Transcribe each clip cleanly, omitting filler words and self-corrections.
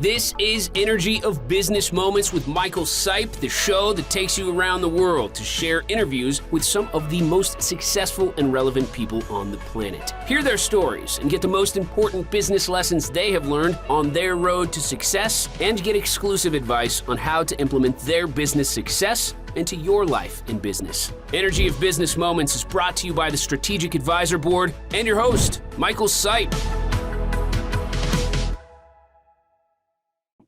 This is Energy of Business Moments with Michael Sipe, the show that takes you around the world to share interviews with some of the most successful and relevant people on the planet. Hear their stories and get the most important business lessons they have learned on their road to success, and get exclusive advice on how to implement their business success into your life and business. Energy of Business Moments is brought to you by the Strategic Advisor Board and your host, Michael Sipe.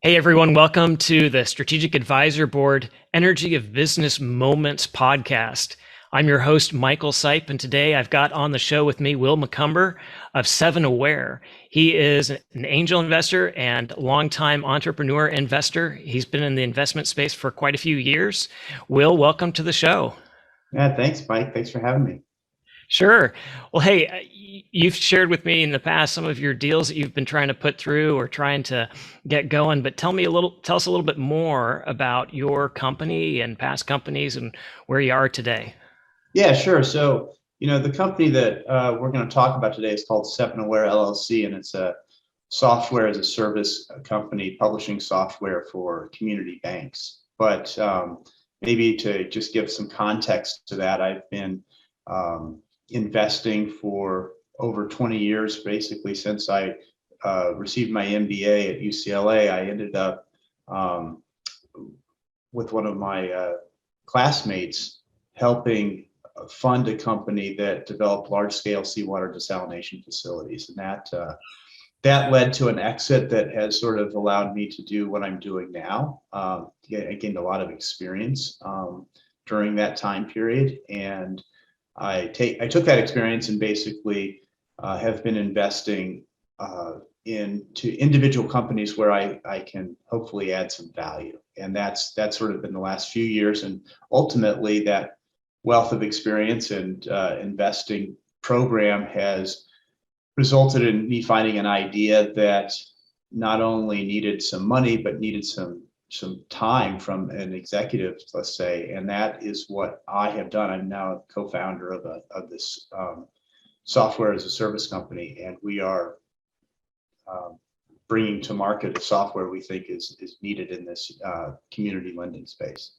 Hey everyone, welcome to the Strategic Advisor Board Energy of Business Moments podcast. I'm your host, Michael Sipe, and today I've got on the show with me Will Macomber of 7Aware. He is an angel investor and longtime entrepreneur investor. He's been in the investment space for quite a few years. Will, welcome to the show. Yeah, thanks, Mike. Thanks for having me. Sure. Well, hey, you've shared with me in the past some of your deals that you've been trying to put through or trying to get going, but tell us a little bit more about your company and past companies and where you are today. Yeah, sure. So, the company that we're going to talk about today is called 7Aware LLC, and it's a software as a service company publishing software for community banks. But maybe to just give some context to that, I've been investing for over 20 years, basically since I received my MBA at UCLA. I ended up with one of my classmates helping fund a company that developed large-scale seawater desalination facilities, and that led to an exit that has sort of allowed me to do what I'm doing now. I gained a lot of experience during that time period, and I took that experience and basically have been investing into individual companies where I can hopefully add some value. And that's sort of been the last few years. And ultimately that wealth of experience and investing program has resulted in me finding an idea that not only needed some money, but needed some time from an executive, let's say, and that is what I have done. I'm now a co-founder of this software as a service company, and we are bringing to market a software we think is needed in this community lending space.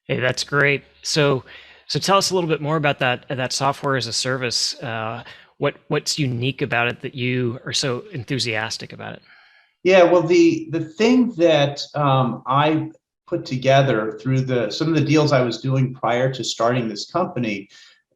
Hey, that's great. So tell us a little bit more about that software as a service. What's unique about it that you are so enthusiastic about it? Yeah, well, the thing that I put together through some of the deals I was doing prior to starting this company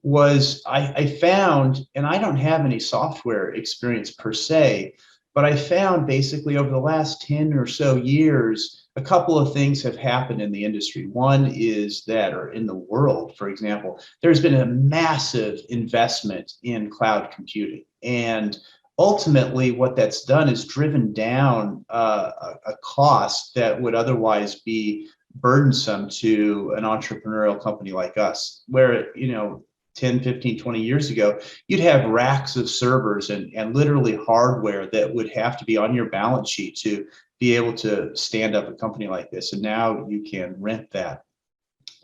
was I found, and I don't have any software experience per se, but I found basically over the last 10 or so years, a couple of things have happened in the industry. One is that, or in the world, for example, there's been a massive investment in cloud computing, and ultimately, what that's done is driven down a cost that would otherwise be burdensome to an entrepreneurial company like us, where, 10, 15, 20 years ago, you'd have racks of servers and literally hardware that would have to be on your balance sheet to be able to stand up a company like this. And now you can rent that.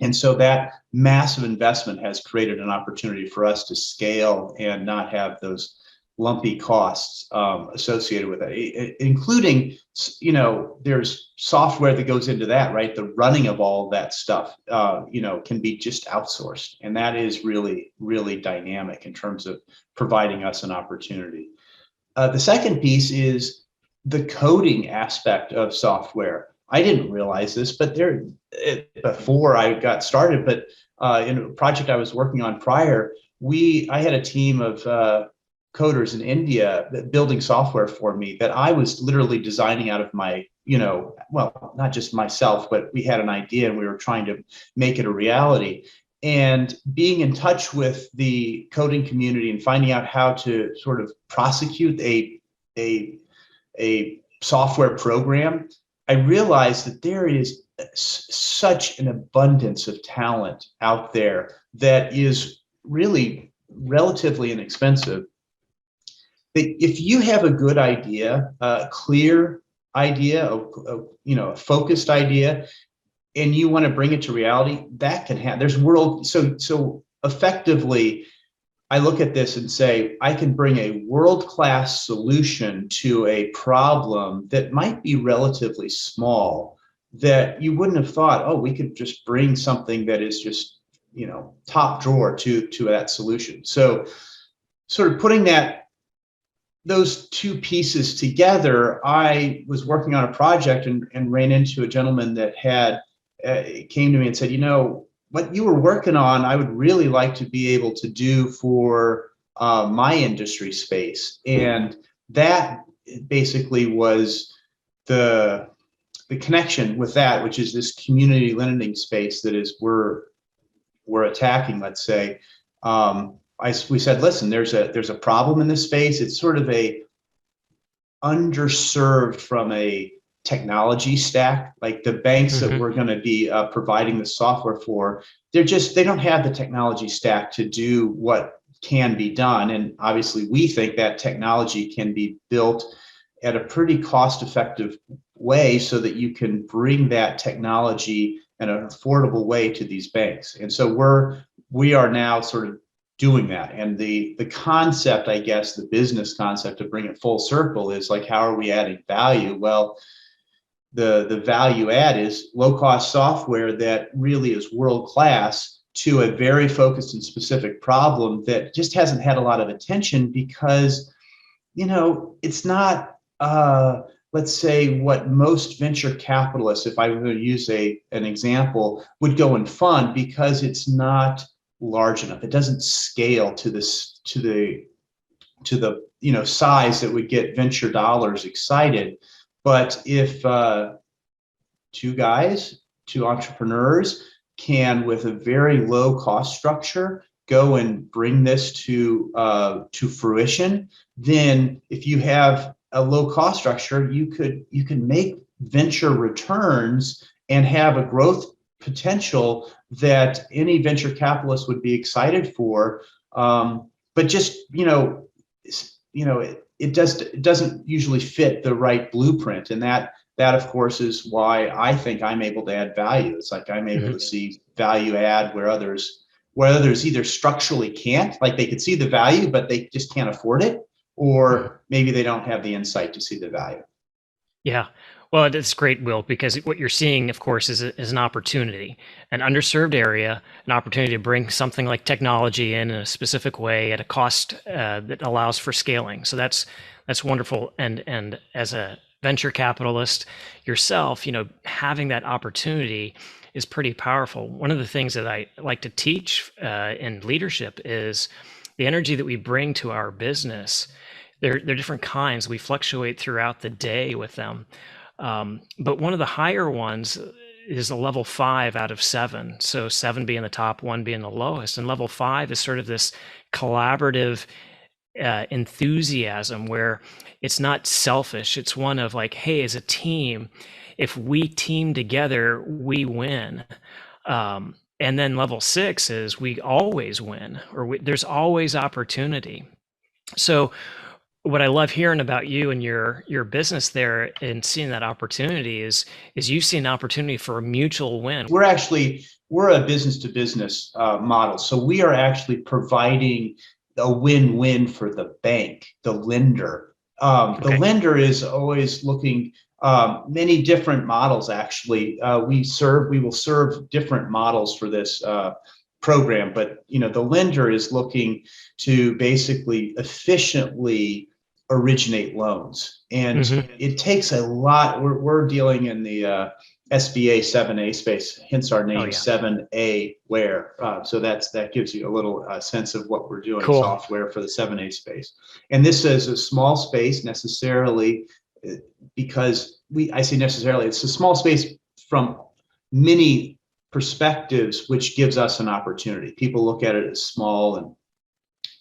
And so that massive investment has created an opportunity for us to scale and not have those lumpy costs associated with it, including, there's software that goes into that, right? The running of all that stuff, can be just outsourced. And that is really, really dynamic in terms of providing us an opportunity. The second piece is the coding aspect of software. I didn't realize this, but before I got started, but in a project I was working on prior, I had a team of coders in India building software for me that I was literally designing out of my, well, not just myself, but we had an idea and we were trying to make it a reality. And being in touch with the coding community and finding out how to sort of prosecute a software program, I realized that there is such an abundance of talent out there that is really relatively inexpensive. If you have a good idea, a clear idea, a focused idea, and you want to bring it to reality, that can happen. So effectively, I look at this and say, I can bring a world-class solution to a problem that might be relatively small, that you wouldn't have thought, oh, we could just bring something that is just, top drawer to that solution. So sort of putting those two pieces together, I was working on a project and ran into a gentleman that came to me and said, what you were working on, I would really like to be able to do for my industry space. And that basically was the connection with that, which is this community lending space that is we're attacking, let's say. We said, listen, there's a problem in this space. It's sort of a underserved from a technology stack. Like the banks that we're going to be providing the software for, they don't have the technology stack to do what can be done. And obviously we think that technology can be built at a pretty cost-effective way so that you can bring that technology in an affordable way to these banks. And so we are now sort of doing that. And the concept, I guess, the business concept, to bring it full circle, is like, how are we adding value? Well, the value add is low-cost software that really is world-class to a very focused and specific problem that just hasn't had a lot of attention because, it's not, let's say, what most venture capitalists, if I were to use an example, would go and fund, because it's not large enough. It doesn't scale to the size that would get venture dollars excited. But if two entrepreneurs can, with a very low cost structure, go and bring this to fruition, then if you have a low cost structure, you can make venture returns and have a growth potential that any venture capitalist would be excited for. But just, it doesn't usually fit the right blueprint. And that of course is why I think I'm able to add value. It's like I'm able to see value add where others either structurally can't, like they could see the value, but they just can't afford it, or maybe they don't have the insight to see the value. Yeah. Well, it's great, Will, because what you're seeing, of course, is an opportunity, an underserved area, an opportunity to bring something like technology in a specific way at a cost that allows for scaling. So that's wonderful. And as a venture capitalist yourself, having that opportunity is pretty powerful. One of the things that I like to teach in leadership is the energy that we bring to our business. They're different kinds. We fluctuate throughout the day with them. But one of the higher ones is a level 5 out of 7. So 7 being the top, 1 being the lowest. And level 5 is sort of this collaborative enthusiasm where it's not selfish. It's one of like, hey, as a team, if we team together, we win. And then level 6 is we always win, or there's always opportunity. So what I love hearing about you and your business there and seeing that opportunity is you see an opportunity for a mutual win. We're a business to business model. So we are actually providing a win-win for the bank, the lender. The lender is always looking many different models. Actually, we will serve different models for this program, but the lender is looking to basically efficiently originate loans, and it takes a lot. We're dealing in the SBA 7A space, hence our name, 7A Ware. So that gives you a little sense of what we're doing. Cool. Software for the 7A space, and this is a small space necessarily, because I say necessarily, it's a small space from many perspectives, which gives us an opportunity. People look at it as small, and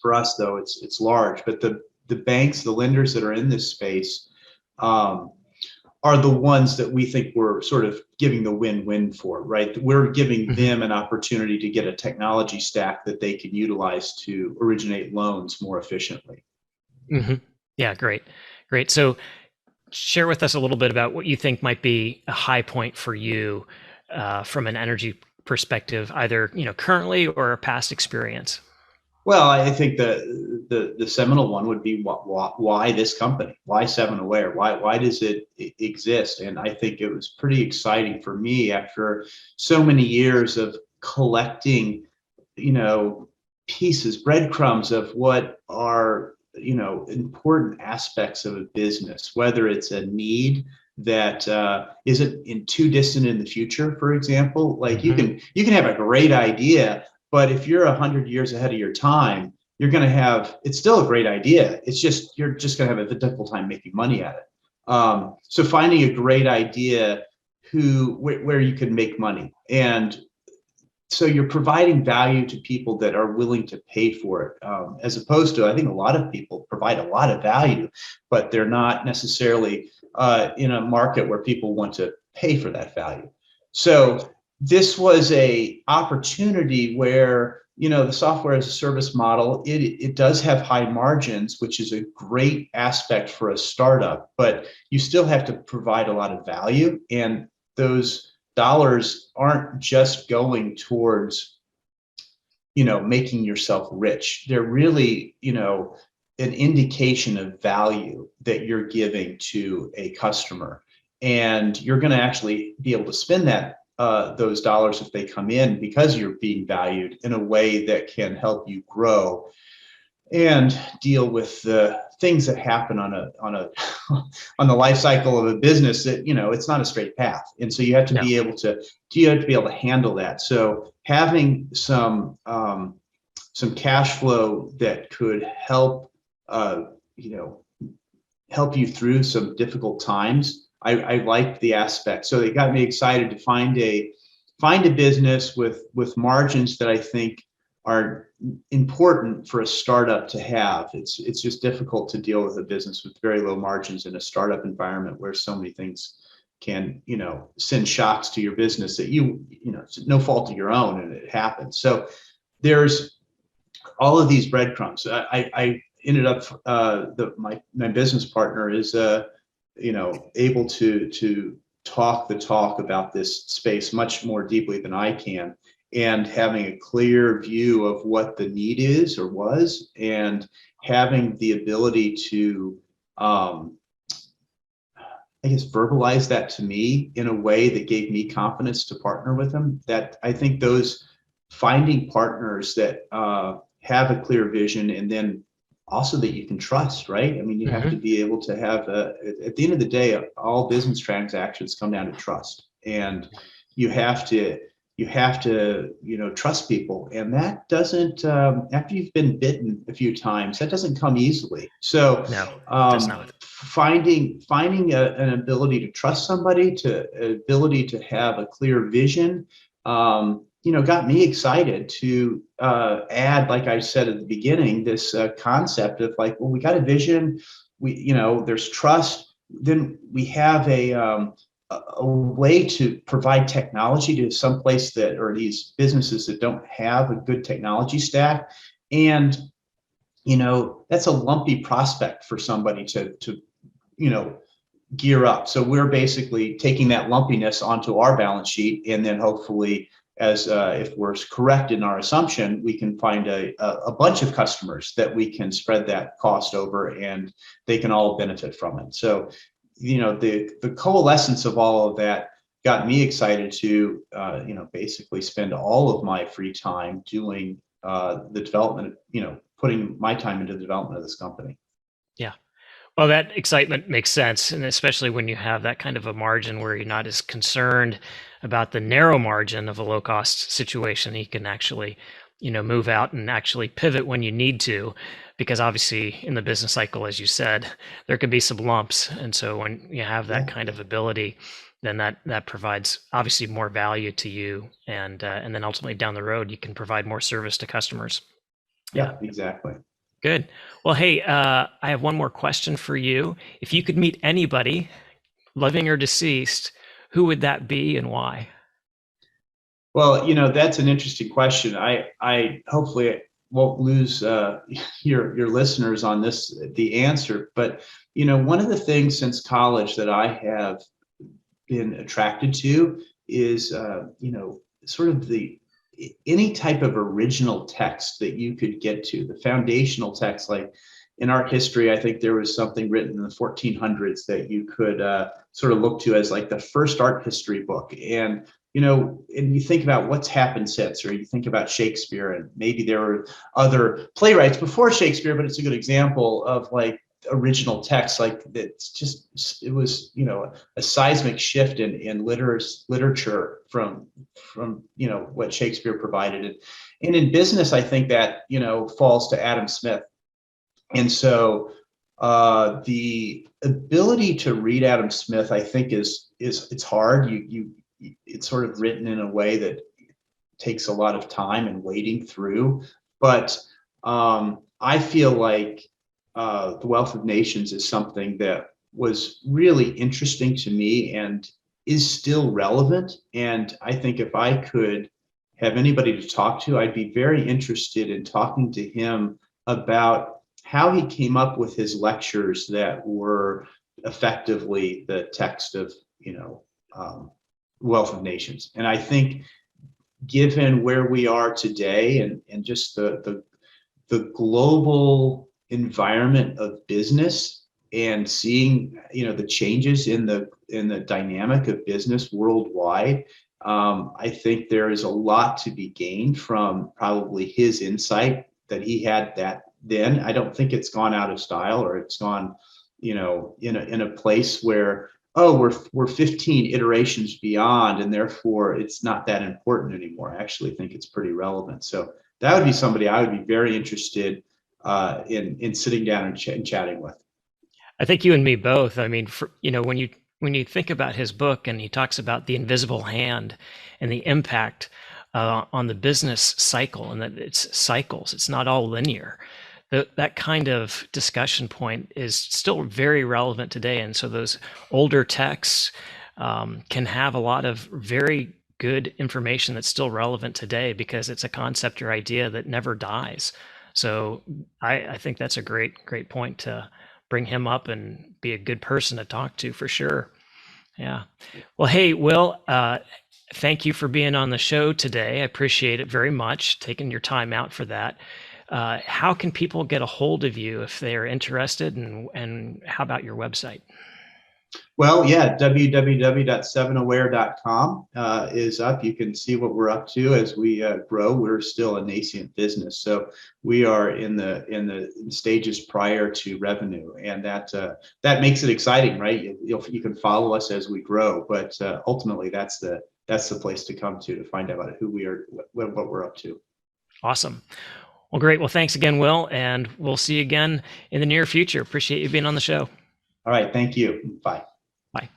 for us though, it's large. But the banks, the lenders that are in this space are the ones that we think we're sort of giving the win-win for, right? We're giving them an opportunity to get a technology stack that they can utilize to originate loans more efficiently. Yeah, great. So share with us a little bit about what you think might be a high point for you from an energy perspective, either currently or a past experience. Well, I think the seminal one would be why this company? Why 7aware? Why does it exist? And I think it was pretty exciting for me after so many years of collecting, pieces, breadcrumbs of what are, important aspects of a business, whether it's a need that isn't in too distant in the future. For example, like you can have a great idea, but if you're 100 years ahead of your time, you're going to have, it's still a great idea. It's just, you're just going to have a difficult time making money at it. So finding a great idea where you can make money. And so you're providing value to people that are willing to pay for it, as opposed to, I think a lot of people provide a lot of value, but they're not necessarily in a market where people want to pay for that value. So this was a opportunity where, the software as a service model, it does have high margins, which is a great aspect for a startup, but you still have to provide a lot of value, and those dollars aren't just going towards, making yourself rich. They're really, an indication of value that you're giving to a customer, and you're going to actually be able to spend those dollars if they come in, because you're being valued in a way that can help you grow and deal with the things that happen on on the life cycle of a business that, it's not a straight path. And so you have to be able to handle that. So having some cash flow that could help, help you through some difficult times, I liked the aspect. So it got me excited to find a business with margins that I think are important for a startup to have. It's just difficult to deal with a business with very low margins in a startup environment where so many things can, send shocks to your business that it's no fault of your own, and it happens. So there's all of these breadcrumbs. I ended up, my business partner is able to talk the talk about this space much more deeply than I can, and having a clear view of what the need is or was, and having the ability to, verbalize that to me in a way that gave me confidence to partner with them. That I think those finding partners that have a clear vision, and then also that you can trust, right? I mean, you have to be able to have at the end of the day, all business transactions come down to trust, and you have to, trust people. And that doesn't, after you've been bitten a few times, that doesn't come easily. So does not. finding an ability to trust somebody, ability to have a clear vision, got me excited to add, like I said at the beginning, this concept of like, well, we got a vision, there's trust, then we have a way to provide technology to some place or these businesses that don't have a good technology stack. And, that's a lumpy prospect for somebody to gear up. So we're basically taking that lumpiness onto our balance sheet, and then hopefully, as if we're correct in our assumption, we can find a bunch of customers that we can spread that cost over, and they can all benefit from it. So, the coalescence of all of that got me excited to, basically spend all of my free time doing the development, putting my time into the development of this company. Yeah. Well, that excitement makes sense. And especially when you have that kind of a margin where you're not as concerned about the narrow margin of a low cost situation, you can actually, move out and actually pivot when you need to, because obviously in the business cycle, as you said, there could be some lumps. And so when you have that kind of ability, then that provides obviously more value to you. And then ultimately down the road, you can provide more service to customers. Yeah, exactly. Good. Well, hey, I have one more question for you. If you could meet anybody, living or deceased, who would that be and why? Well, that's an interesting question. I hopefully won't lose your listeners on the answer. But, one of the things since college that I have been attracted to is, sort of the any type of original text that you could get to, the foundational text, like in art history, I think there was something written in the 1400s that you could sort of look to as like the first art history book. And, and you think about what's happened since, or you think about Shakespeare, and maybe there were other playwrights before Shakespeare, but it's a good example of like original text. Like it was, a seismic shift in literature from what Shakespeare provided. And in business, I think that, falls to Adam Smith. And so the ability to read Adam Smith, I think it's hard. It's sort of written in a way that takes a lot of time and wading through. But I feel like The Wealth of Nations is something that was really interesting to me and is still relevant. And I think if I could have anybody to talk to, I'd be very interested in talking to him about how he came up with his lectures that were effectively the text of, Wealth of Nations. And I think given where we are today and just the global environment of business and seeing, the changes in the dynamic of business worldwide, I think there is a lot to be gained from probably his insight that he had that then. I don't think it's gone out of style, or it's gone, in a place where, we're 15 iterations beyond, and therefore it's not that important anymore. I actually think it's pretty relevant. So that would be somebody I would be very interested in sitting down and chatting with. I think you and me both. I mean, when you think about his book, and he talks about the invisible hand and the impact on the business cycle, and that it's cycles, it's not all linear. That kind of discussion point is still very relevant today. And so those older texts can have a lot of very good information that's still relevant today, because it's a concept or idea that never dies. So I think that's a great point to bring him up and be a good person to talk to, for sure. Yeah. Well, hey, Will, thank you for being on the show today. I appreciate it very much, taking your time out for that. How can people get a hold of you if they are interested, and how about your website? Well, yeah, www.7aware.com is up. You can see what we're up to as we grow. We're still a nascent business, so we are in the stages prior to revenue, and that makes it exciting, right? You can follow us as we grow, but ultimately that's the place to come to find out about who we are, what we're up to. Awesome. Well, great. Well, thanks again, Will, and we'll see you again in the near future. Appreciate you being on the show. All right. Thank you. Bye. Bye.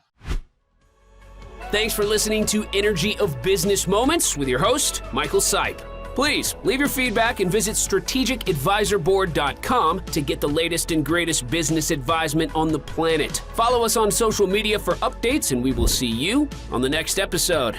Thanks for listening to Energy of Business Moments with your host, Michael Sipe. Please leave your feedback and visit strategicadvisorboard.com to get the latest and greatest business advisement on the planet. Follow us on social media for updates, and we will see you on the next episode.